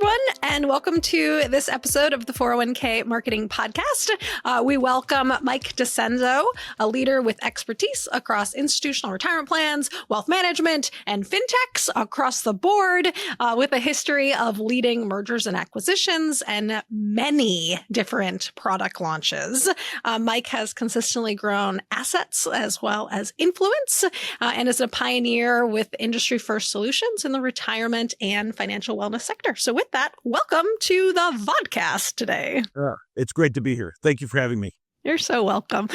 everyone, and welcome to this episode of the 401k Marketing Podcast. We welcome Mike DiCenso, a leader with expertise across institutional retirement plans, wealth management, and fintechs across the board, with a history of leading mergers and acquisitions and many different product launches. Mike has consistently grown assets as well as influence, and is a pioneer with industry-first solutions in the retirement and financial wellness sector. So with that, welcome to the vodcast today. It's great to be here. Thank you for having me. You're so welcome.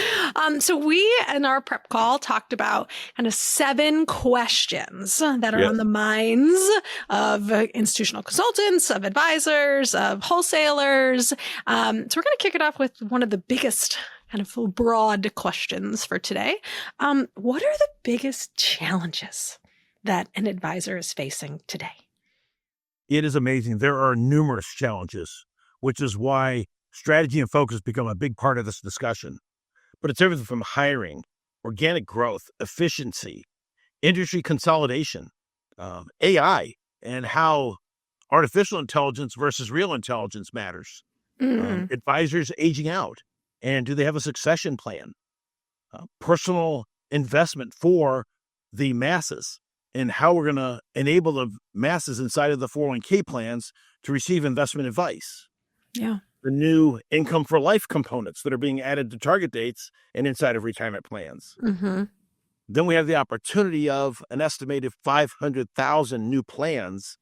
So we, in our prep call, talked about kind of 7 questions that are on the minds of institutional consultants, of advisors, of wholesalers. So we're going to kick it off with one of the biggest kind of broad questions for today. What are the biggest challenges that an advisor is facing today? It is amazing. There are numerous challenges, which is why strategy and focus become a big part of this discussion. But it's everything from hiring, organic growth, efficiency, industry consolidation, AI, and how artificial intelligence versus real intelligence matters. Advisors aging out, and do they have a succession plan? Personal investment for the masses, and how we're going to enable the masses inside of the 401k plans to receive investment advice. Yeah. The new income for life components that are being added to target dates and inside of retirement plans. Then we have the opportunity of an estimated 500,000 new plans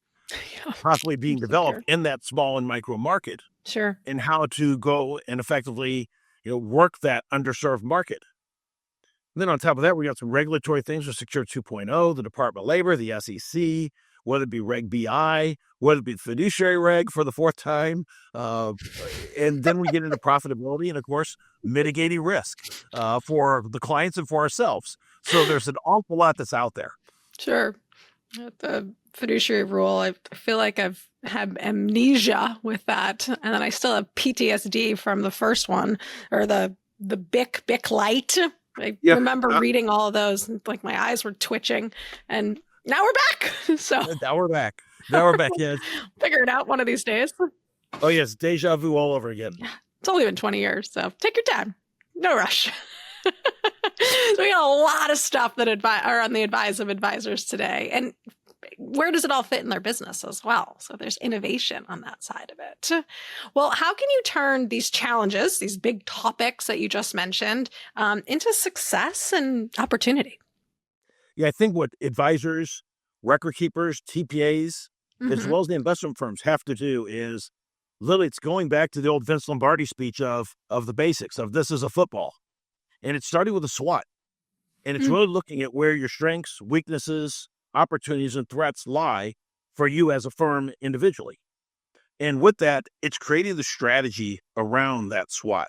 possibly being developed in that small and micro market. Sure. And how to go and effectively, work that underserved market. And then on top of that, we got some regulatory things with Secure 2.0, the Department of Labor, the SEC, whether it be Reg BI, whether it be the fiduciary reg for the 4th time. And then we get into profitability and, of course, mitigating risk for the clients and for ourselves. So there's an awful lot that's out there. Sure. The fiduciary rule, I feel like I've had amnesia with that. And then I still have PTSD from the first one, or the BIC Light. I remember reading all of those, and like my eyes were twitching, and now we're back. So Now we're back. Yeah. Figure it out one of these days. Oh, yes. Deja vu all over again. It's only been 20 years, so take your time. No rush. So we got a lot of stuff that are on the advice of advisors today. And where does it all fit in their business as well? So there's innovation on that side of it. Well, how can you turn these challenges, these big topics that you just mentioned, into success and opportunity? Yeah, I think what advisors, record keepers, TPAs, as well as the investment firms have to do is, literally, it's going back to the old Vince Lombardi speech of the basics of this is a football. And it's starting with a SWOT. And it's really looking at where your strengths, weaknesses, opportunities, and threats lie for you as a firm individually. And with that, it's creating the strategy around that SWOT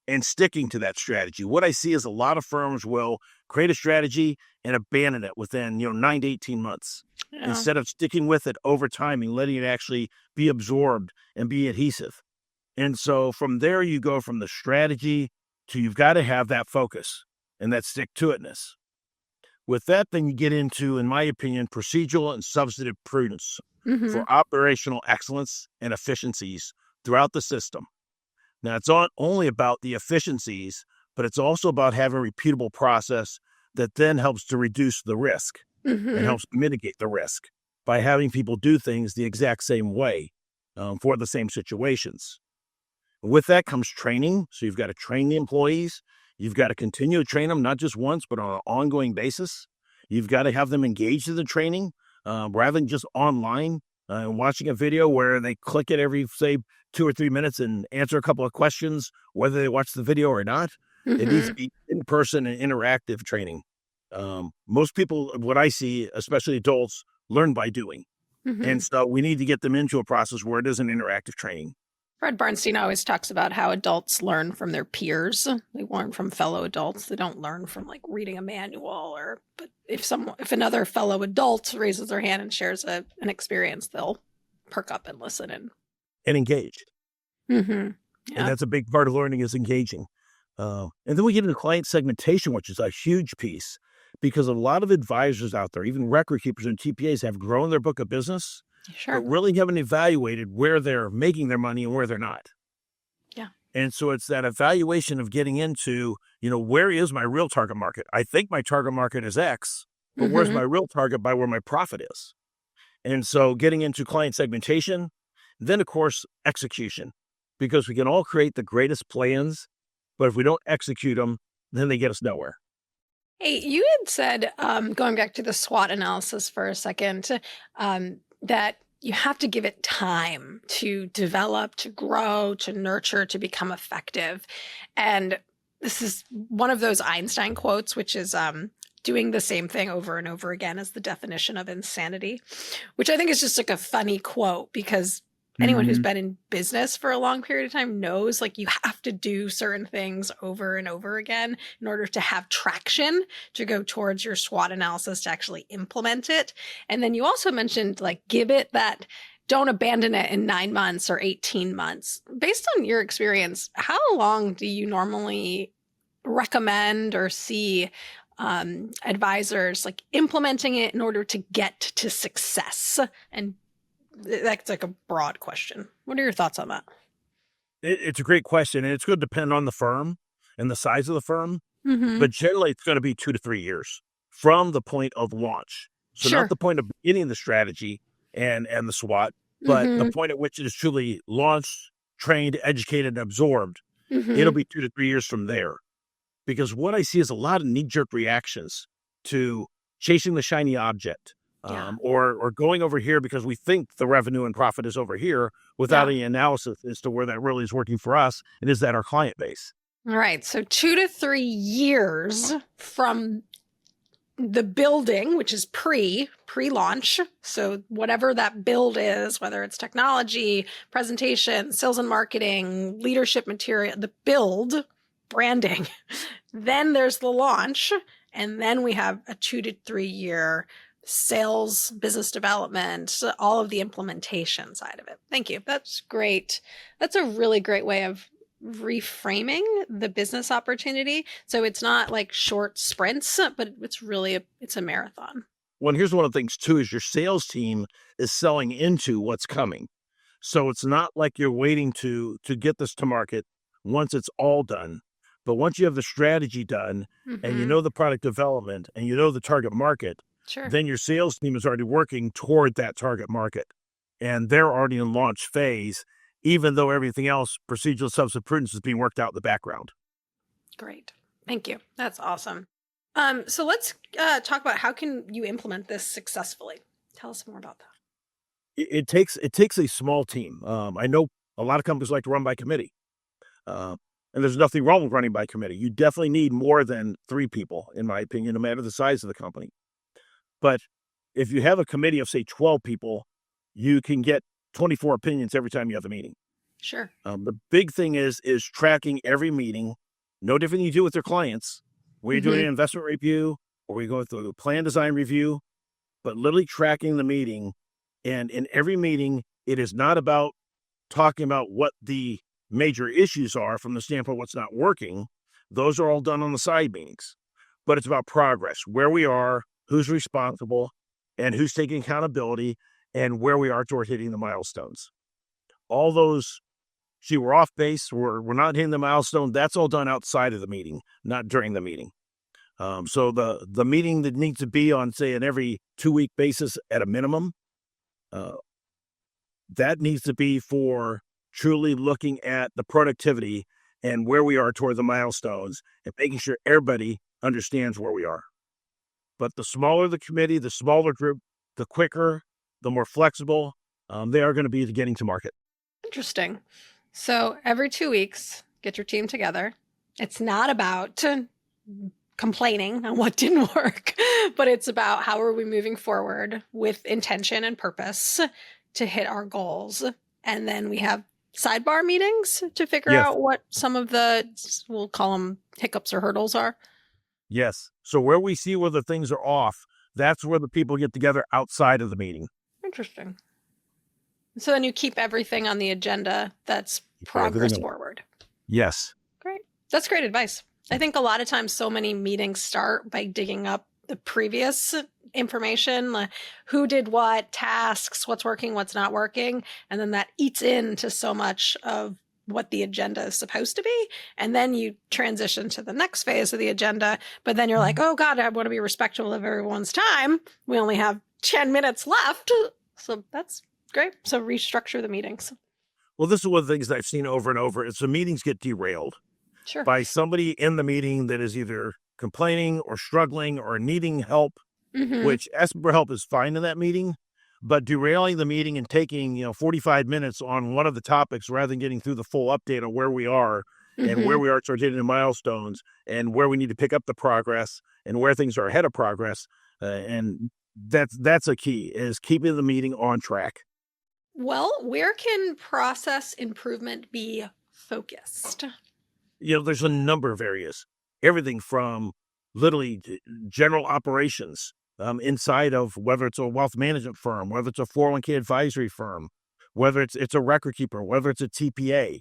and sticking to that strategy. What I see is a lot of firms will create a strategy and abandon it within 9 to 18 months instead of sticking with it over time and letting it actually be absorbed and be adhesive. And so from there, you go from the strategy to you've got to have that focus and that stick-to-itness. With that, then you get into, in my opinion, procedural and substantive prudence for operational excellence and efficiencies throughout the system. Now, it's not only about the efficiencies, but it's also about having a repeatable process that then helps to reduce the risk and helps mitigate the risk by having people do things the exact same way for the same situations. With that comes training. So you've got to train the employees. You've got to continue to train them, not just once, but on an ongoing basis. You've got to have them engaged in the training rather than just online watching a video where they click it every, say, 2 or 3 minutes and answer a couple of questions, whether they watch the video or not. It needs to be in-person and interactive training. Most people, what I see, especially adults, learn by doing. And so we need to get them into a process where it is an interactive training. Fred Bernstein always talks about how adults learn from their peers. They learn from fellow adults. They don't learn from like reading a manual but if another fellow adult raises their hand and shares an experience, they'll perk up and listen and engage. And that's a big part of learning is engaging. And then we get into client segmentation, which is a huge piece because a lot of advisors out there, even record keepers and TPAs, have grown their book of business, Sure. but really haven't evaluated where they're making their money and where they're not. Yeah. And so it's that evaluation of getting into, where is my real target market? I think my target market is X, but where's my real target by where my profit is? And so getting into client segmentation, then of course, execution, because we can all create the greatest plans, but if we don't execute them, then they get us nowhere. Hey, you had said, going back to the SWOT analysis for a second, that you have to give it time to develop, to grow, to nurture, to become effective. And this is one of those Einstein quotes, which is doing the same thing over and over again is the definition of insanity, which I think is just like a funny quote because anyone who's been in business for a long period of time knows like you have to do certain things over and over again in order to have traction to go towards your SWOT analysis to actually implement it. And then you also mentioned like give it that, don't abandon it in 9 months or 18 months. Based on your experience, how long do you normally recommend or see advisors like implementing it in order to get to success? And that's like a broad question. What are your thoughts on that? It's a great question, and it's going to depend on the firm and the size of the firm. But generally, it's going to be 2 to 3 years from the point of launch. So Sure. not the point of beginning the strategy and the SWOT, but the point at which it is truly launched, trained, educated, and absorbed. It'll be 2 to 3 years from there. Because what I see is a lot of knee-jerk reactions to chasing the shiny object. Or going over here because we think the revenue and profit is over here without any analysis as to where that really is working for us. And is that our client base? All right. So 2 to 3 years from the building, which is pre-launch. So whatever that build is, whether it's technology, presentation, sales and marketing, leadership material, the build, branding, then there's the launch. And then we have a 2 to 3 year sales, business development, all of the implementation side of it. Thank you. That's great. That's a really great way of reframing the business opportunity. So it's not like short sprints, but it's a marathon. Well, here's one of the things too, is your sales team is selling into what's coming. So it's not like you're waiting to get this to market once it's all done. But once you have the strategy done and you know the product development and you know the target market, then your sales team is already working toward that target market. And they're already in launch phase, even though everything else, procedural substance prudence, is being worked out in the background. Great. Thank you. That's awesome. So let's talk about how can you implement this successfully. Tell us more about that. It takes a small team. I know a lot of companies like to run by committee. And there's nothing wrong with running by committee. You definitely need more than 3 people, in my opinion, no matter the size of the company. But if you have a committee of, say, 12 people, you can get 24 opinions every time you have a meeting. Sure. The big thing is tracking every meeting, no different than you do with your clients, where you're doing an investment review or we go through a plan design review, but literally tracking the meeting. And in every meeting, it is not about talking about what the major issues are from the standpoint of what's not working. Those are all done on the side meetings. But it's about progress, where we are, who's responsible, and who's taking accountability, and where we are toward hitting the milestones. All those, we're off base, we're not hitting the milestone, that's all done outside of the meeting, not during the meeting. So the meeting that needs to be on, say, an every 2-week basis at a minimum, that needs to be for truly looking at the productivity and where we are toward the milestones and making sure everybody understands where we are. But the smaller the committee, the smaller group, the quicker, the more flexible they are going to be to getting to market. Interesting. So every 2 weeks, get your team together. It's not about complaining on what didn't work, but it's about how are we moving forward with intention and purpose to hit our goals. And then we have sidebar meetings to figure out what some of the, we'll call them hiccups or hurdles are. Yes. So where we see where the things are off, that's where the people get together outside of the meeting. Interesting. So then you keep everything on the agenda that's progress forward. Yes. Great. That's great advice. I think a lot of times so many meetings start by digging up the previous information, like who did what, tasks, what's working, what's not working. And then that eats into so much of what the agenda is supposed to be. And then you transition to the next phase of the agenda. But then you're like, oh God, I want to be respectful of everyone's time. We only have 10 minutes left. So that's great. So restructure the meetings. Well, this is one of the things that I've seen over and over is the meetings get derailed by somebody in the meeting that is either complaining or struggling or needing help, which asking for help is fine in that meeting, but derailing the meeting and taking, 45 minutes on one of the topics rather than getting through the full update on where we are and where we are towards hitting the milestones and where we need to pick up the progress and where things are ahead of progress. And that's a key, is keeping the meeting on track. Well, where can process improvement be focused? There's a number of areas, everything from literally general operations inside of whether it's a wealth management firm, whether it's a 401k advisory firm, whether it's a record keeper, whether it's a TPA.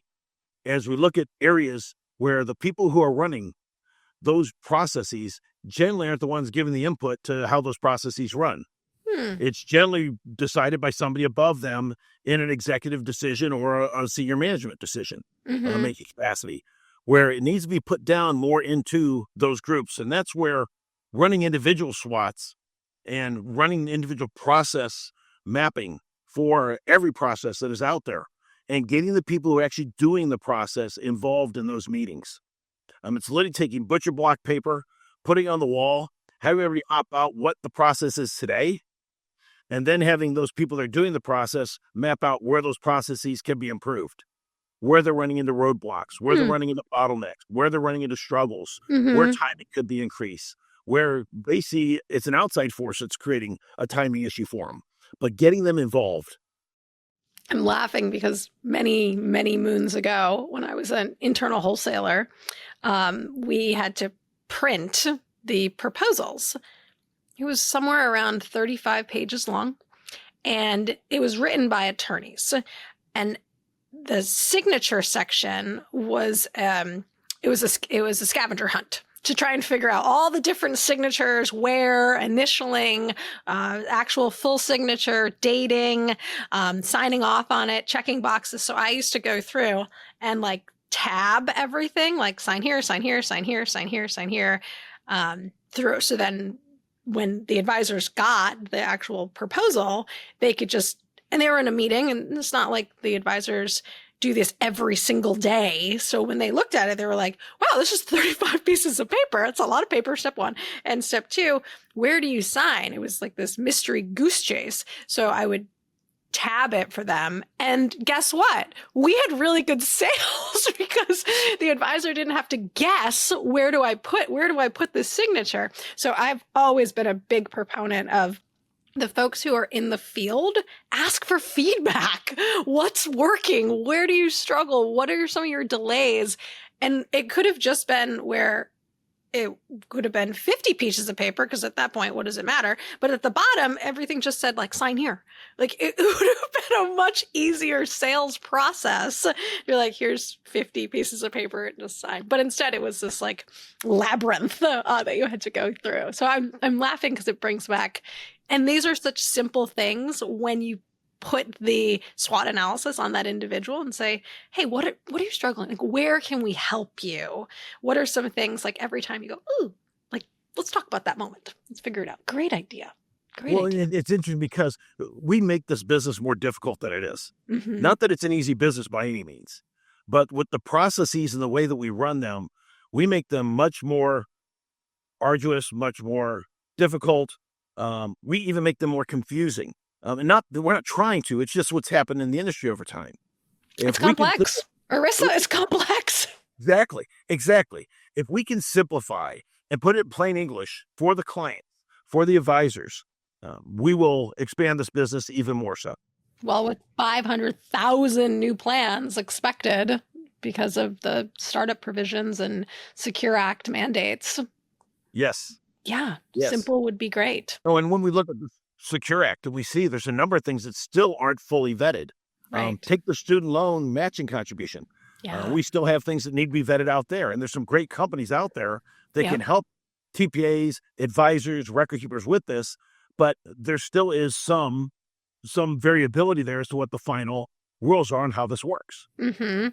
As we look at areas where the people who are running those processes generally aren't the ones giving the input to how those processes run. It's generally decided by somebody above them in an executive decision or a senior management decision making capacity, where it needs to be put down more into those groups. And that's where running individual SWATs and running individual process mapping for every process that is out there and getting the people who are actually doing the process involved in those meetings. It's literally taking butcher block paper, putting it on the wall, having everybody opt out what the process is today, and then having those people that are doing the process map out where those processes can be improved, where they're running into roadblocks, where they're running into bottlenecks, where they're running into struggles, where timing could be increased, where they see it's an outside force that's creating a timing issue for them, but getting them involved. I'm laughing because many, many moons ago, when I was an internal wholesaler, we had to print the proposals. It was somewhere around 35 pages long, and it was written by attorneys. And the signature section was it was a scavenger hunt to try and figure out all the different signatures, where, initialing, actual full signature, dating, signing off on it, checking boxes. So I used to go through and tab everything, sign here, sign here, sign here, sign here, sign here, through. So then when the advisors got the actual proposal, they could and they were in a meeting, and it's not like the advisors do this every single day. So when they looked at it, they were like, wow, this is 35 pieces of paper. That's a lot of paper, step one. And step two, where do you sign? It was like this mystery goose chase. So I would tab it for them. And guess what? We had really good sales because the advisor didn't have to guess, where do I put this signature? So I've always been a big proponent of the folks who are in the field, ask for feedback. What's working? Where do you struggle? What are some of your delays? And it could have just been where it could have been 50 pieces of paper, because at that point, what does it matter? But at the bottom, everything just said sign here. It would have been a much easier sales process. You're like, here's 50 pieces of paper and just sign. But instead it was this labyrinth that you had to go through. So I'm laughing because it brings back, and these are such simple things when you put the SWOT analysis on that individual and say, hey, what are you struggling? Where can we help you? What are some things every time you go, ooh, let's talk about that moment. Let's figure it out. Great idea. Great idea. It's interesting because we make this business more difficult than it is. Not that it's an easy business by any means, but with the processes and the way that we run them, we make them much more arduous, much more difficult. We even make them more confusing. And we're not trying to, it's just what's happened in the industry over time. It's complex. Arissa is complex. Exactly. If we can simplify and put it in plain English for the client, for the advisors, we will expand this business even more so. Well, with 500,000 new plans expected because of the startup provisions and Secure Act mandates. Yes. Yeah. Yes. Simple would be great. Oh, and when we look at the Secure Act, we see there's a number of things that still aren't fully vetted. Right. Take the student loan matching contribution. Yeah. We still have things that need to be vetted out there. And there's some great companies out there that can help TPAs, advisors, record keepers with this, but there still is some variability there as to what the final rules are and how this works. Mm-hmm.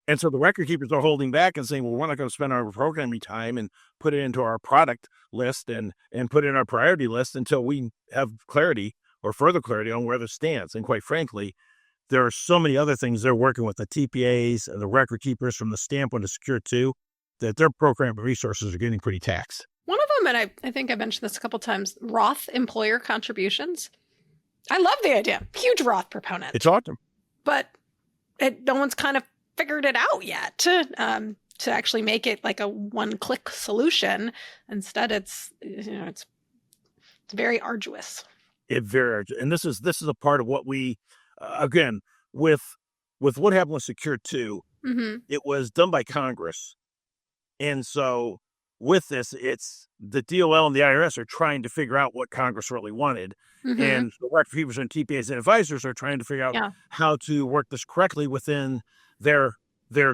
And so the record keepers are holding back and saying, well, we're not going to spend our programming time and put it into our product list and put it in our priority list until we have clarity or further clarity on where this stands. And quite frankly, there are so many other things they're working with, the TPAs and the record keepers from the standpoint of Secure 2, that their programming resources are getting pretty taxed. One of them, and I think I mentioned this a couple times, Roth employer contributions. I love the idea. Huge Roth proponent. It's awesome. But no one's kind of figured it out yet to actually make it like a one-click solution. Instead, it's very arduous. And this is a part of what we, again, with what happened with Secure 2, mm-hmm. it was done by Congress. And so with this, it's the DOL and the IRS are trying to figure out what Congress really wanted. Mm-hmm. And the record keepers and TPAs and advisors are trying to figure out how to work this correctly within their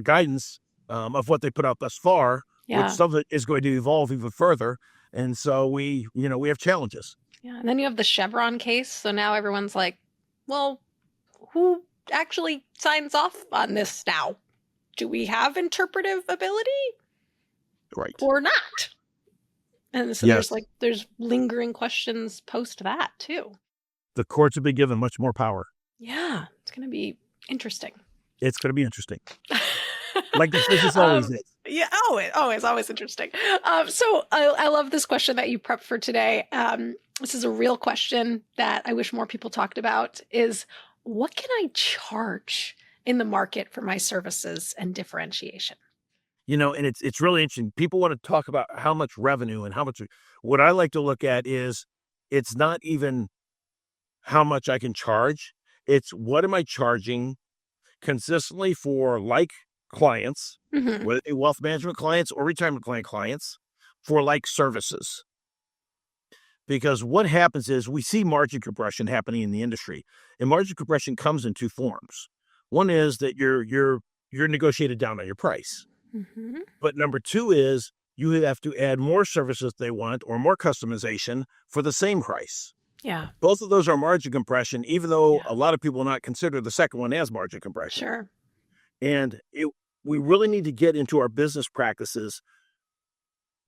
guidance of what they put out thus far, which some of it is going to evolve even further. And so we have challenges. Yeah. And then you have the Chevron case. So now everyone's like, well, who actually signs off on this now? Do we have interpretive ability? Right. Or not? And so there's lingering questions post that too. The courts have been given much more power. Yeah. It's going to be interesting. It's going to be interesting. Like this is always it. Yeah, always interesting. So I love this question that you prepped for today. This is a real question that I wish more people talked about is, what can I charge in the market for my services and differentiation? And it's really interesting. People want to talk about how much revenue and how much. What I like to look at is it's not even how much I can charge. It's what am I charging consistently for like clients, mm-hmm. whether it be wealth management clients or retirement clients, for like services. Because what happens is we see margin compression happening in the industry, and margin compression comes in two forms. One is that you're negotiated down on your price. Mm-hmm. But number two is you have to add more services they want or more customization for the same price. Yeah. Both of those are margin compression, even though a lot of people will not consider the second one as margin compression. Sure. And we really need to get into our business practices,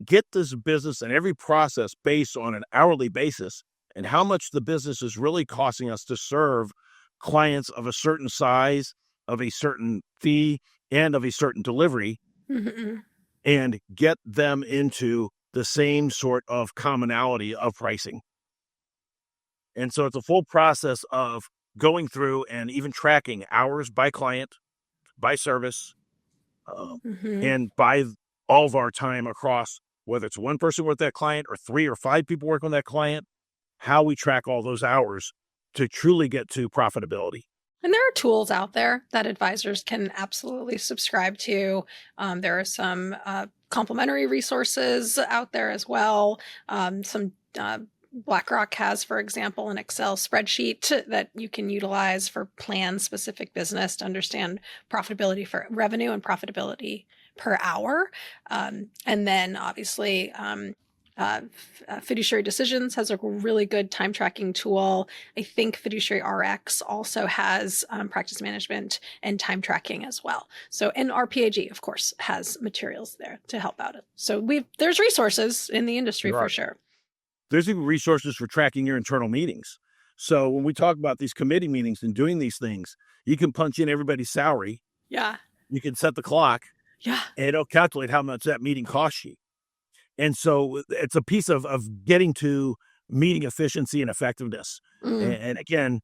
get this business and every process based on an hourly basis and how much the business is really costing us to serve clients of a certain size, of a certain fee, and of a certain delivery, mm-hmm. and get them into the same sort of commonality of pricing. And so it's a full process of going through and even tracking hours by client, by service, mm-hmm. and by all of our time across, whether it's one person with that client or 3 or 5 people working with that client, how we track all those hours to truly get to profitability. And there are tools out there that advisors can absolutely subscribe to. There are some complementary resources out there as well. Some BlackRock has, for example, an Excel spreadsheet that you can utilize for plan-specific business to understand profitability for revenue and profitability per hour. And then obviously, Fiduciary Decisions has a really good time tracking tool. I think Fiduciary RX also has practice management and time tracking as well. So, and RPAG, of course, has materials there to help out. So there's resources in the industry for sure. There's even resources for tracking your internal meetings. So when we talk about these committee meetings and doing these things, you can punch in everybody's salary. Yeah. You can set the clock. Yeah. And it'll calculate how much that meeting costs you. And so it's a piece of getting to meeting efficiency and effectiveness. And again,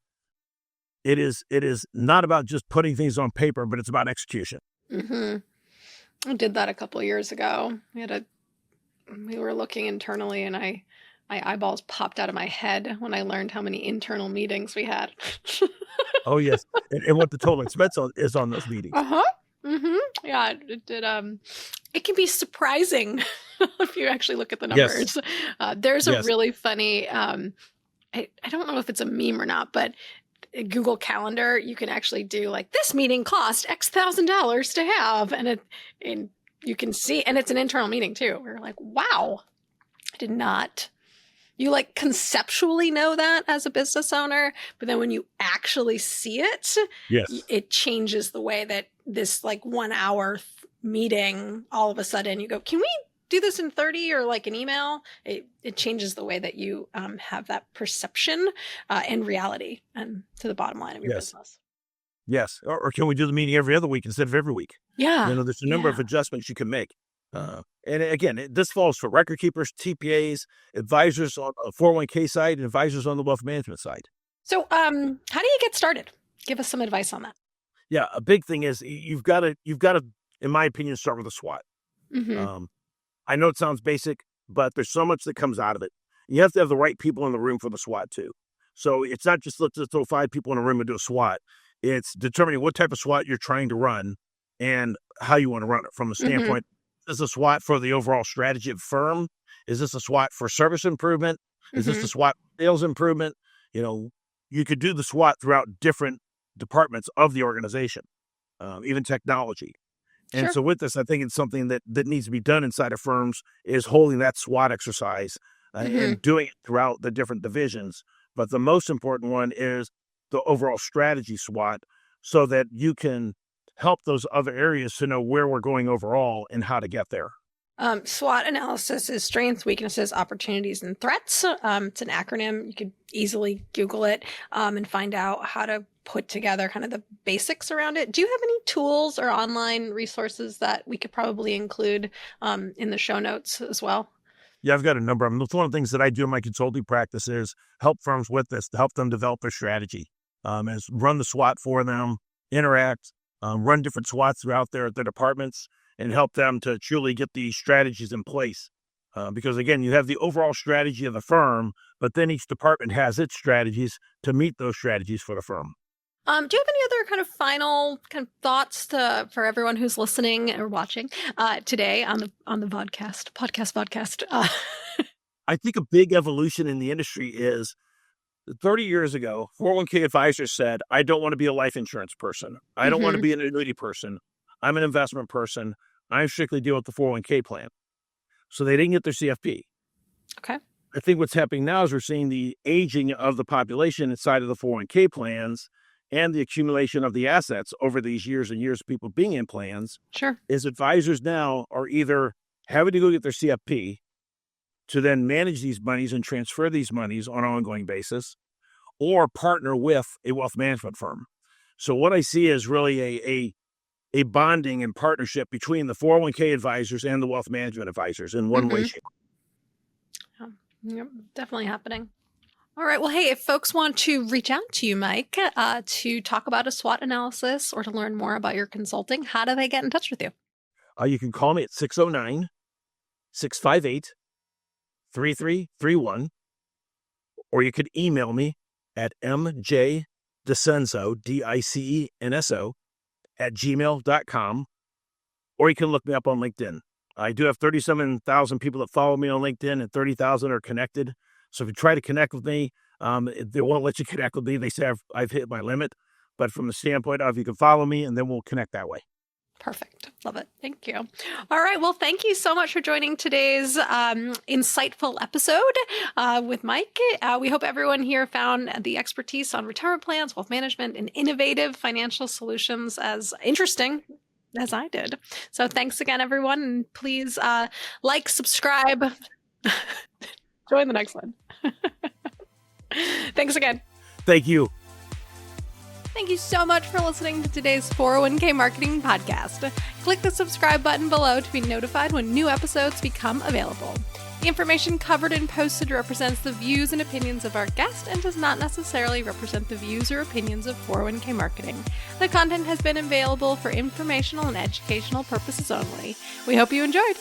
it is not about just putting things on paper, but it's about execution. Mm-hmm. I did that a couple of years ago. We were looking internally, and my eyeballs popped out of my head when I learned how many internal meetings we had. Oh, yes. And what the total expense is on those meetings. Uh-huh. Mm-hmm. Yeah, it did. It can be surprising if you actually look at the numbers. Yes. There's a really funny, I don't know if it's a meme or not, but Google Calendar, you can actually do like, this meeting cost X $1,000 to have. And you can see, and it's an internal meeting too. We're like, wow, did not. You like conceptually know that as a business owner, but then when you actually see it, Yes. it changes the way that this like 1 hour meeting, all of a sudden you go, can we do this in 30 or like an email? It changes the way that you have that perception and reality and to the bottom line of your business. Yes. Or can we do the meeting every other week instead of every week? Yeah. There's a number of adjustments you can make. And again, this falls for record keepers, TPAs, advisors on the 401k side, and advisors on the wealth management side. So how do you get started? Give us some advice on that. Yeah, a big thing is you've got to, in my opinion, start with a SWOT. Mm-hmm. I know it sounds basic, but there's so much that comes out of it. You have to have the right people in the room for the SWOT too. So it's not just let's just throw 5 people in a room and do a SWOT. It's determining what type of SWOT you're trying to run and how you want to run it from the standpoint. Is this a SWOT for the overall strategy of the firm? Is this a SWOT for service improvement? Is this a SWOT for sales improvement? You could do the SWOT throughout different departments of the organization, even technology. And so with this, I think it's something that needs to be done inside of firms is holding that SWOT exercise and doing it throughout the different divisions. But the most important one is the overall strategy SWOT so that you can help those other areas to know where we're going overall and how to get there. SWOT analysis is strengths, weaknesses, opportunities, and threats. It's an acronym. You could easily Google it and find out how to put together kind of the basics around it. Do you have any tools or online resources that we could probably include in the show notes as well? Yeah, I've got a number of them. That's one of the things that I do in my consulting practice is help firms with this, to help them develop their strategy, is run the SWOT for them, interact, run different SWOTs throughout their departments, and help them to truly get these strategies in place. Because again, you have the overall strategy of the firm, but then each department has its strategies to meet those strategies for the firm. Do you have any other kind of final kind of thoughts for everyone who's listening or watching today on the podcast? I think a big evolution in the industry is 30 years ago, 401k advisors said, I don't want to be a life insurance person. I don't want to be an annuity person. I'm an investment person. I strictly deal with the 401k plan. So they didn't get their CFP. Okay. I think what's happening now is we're seeing the aging of the population inside of the 401k plans and the accumulation of the assets over these years and years of people being in plans. Sure. Is advisors now are either having to go get their CFP to then manage these monies and transfer these monies on an ongoing basis, or partner with a wealth management firm. So what I see is really a bonding and partnership between the 401k advisors and the wealth management advisors in one way, shape. Yep, definitely happening. All right. Well, hey, if folks want to reach out to you, Mike, to talk about a SWOT analysis or to learn more about your consulting, how do they get in touch with you? You can call me at 609-658-3331, or you could email me at mjdicenso, DICENSO, @gmail.com, or you can look me up on LinkedIn. I do have 37,000 people that follow me on LinkedIn and 30,000 are connected. So if you try to connect with me, they won't let you connect with me. They say I've hit my limit. But from the standpoint of you can follow me and then we'll connect that way. Perfect. Love it. Thank you. All right. Well, thank you so much for joining today's insightful episode with Mike. We hope everyone here found the expertise on retirement plans, wealth management, and innovative financial solutions as interesting as I did. So thanks again, everyone. And please like, subscribe, join the next one. Thanks again. Thank you. Thank you so much for listening to today's 401k Marketing Podcast. Click the subscribe button below to be notified when new episodes become available. The information covered and posted represents the views and opinions of our guest and does not necessarily represent the views or opinions of 401k Marketing. The content has been available for informational and educational purposes only. We hope you enjoyed.